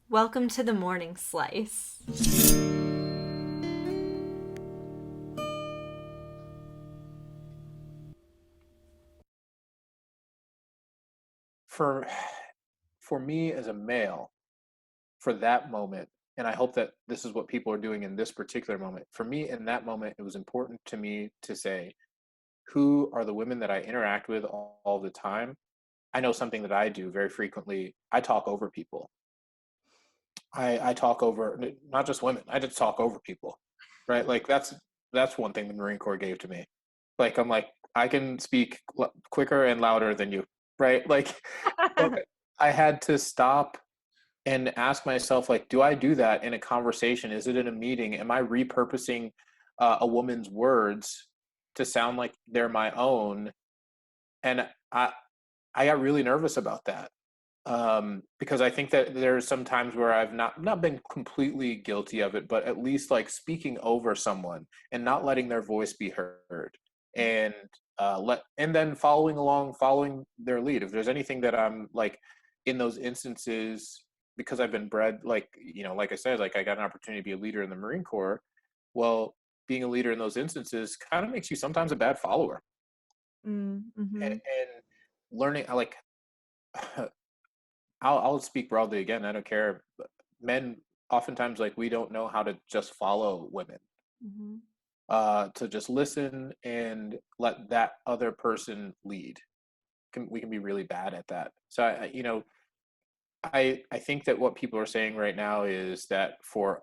Welcome to the Morning Slice. for for me as a male, for that moment, and I hope that this is what people are doing in this particular moment. For me in that moment, it was important to me to say, who are the women that I interact with all the time? I know something that I do very frequently. I talk over people. I talk over not just women. I just talk over people, right? Like that's one thing the Marine Corps gave to me. Like I'm like I can speak quicker and louder than you, right? Like so I had to stop and ask myself, like, do I do that in a conversation? Is it in a meeting? Am I repurposing a woman's words to sound like they're my own? And I got really nervous about that, because I think that there's some times where I've not been completely guilty of it, but at least like speaking over someone and not letting their voice be heard, and and then following along, following their lead. If there's anything that I'm like in those instances, because I've been bred, like like I said, like I got an opportunity to be a leader in the Marine Corps. Well, being a leader in those instances kind of makes you sometimes a bad follower, Mm-hmm. and learning, I like. I'll speak broadly again. I don't care. Men oftentimes, like, we don't know how to just follow women. Mm-hmm. To just listen and let that other person lead. We can be really bad at that. So I think that what people are saying right now is that for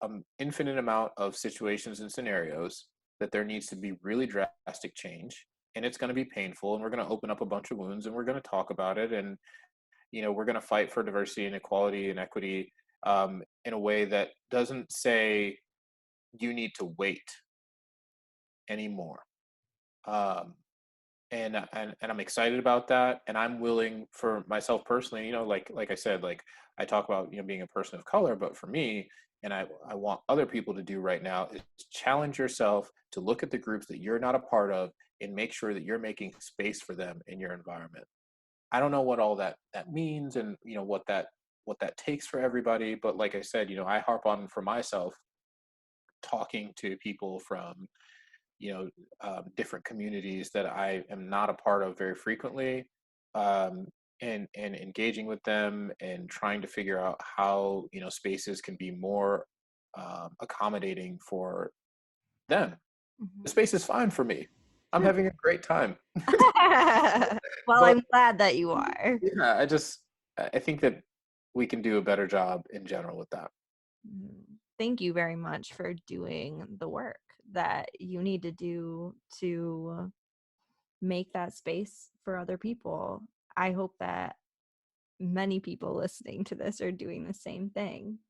an infinite amount of situations and scenarios, that there needs to be really drastic change, and it's going to be painful, and we're going to open up a bunch of wounds, and we're going to talk about it, and we're going to fight for diversity and equality and equity, in a way that doesn't say you need to wait anymore. Um, and I'm excited about that, and I'm willing for myself personally. Like I said, like I talk about being a person of color, but for me, and I want other people to do right now is challenge yourself to look at the groups that you're not a part of and make sure that you're making space for them in your environment. I don't know what all that means, and what that takes for everybody. But like I said, I harp on for myself, talking to people from different communities that I am not a part of very frequently, um, and engaging with them and trying to figure out how spaces can be more accommodating for them. The Mm-hmm. space is fine for me. I'm having a great time. Well, But I'm glad that you are. yeah, I think that we can do a better job in general with that. Mhm. Thank you very much for doing the work that you need to do to make that space for other people. I hope that many people listening to this are doing the same thing.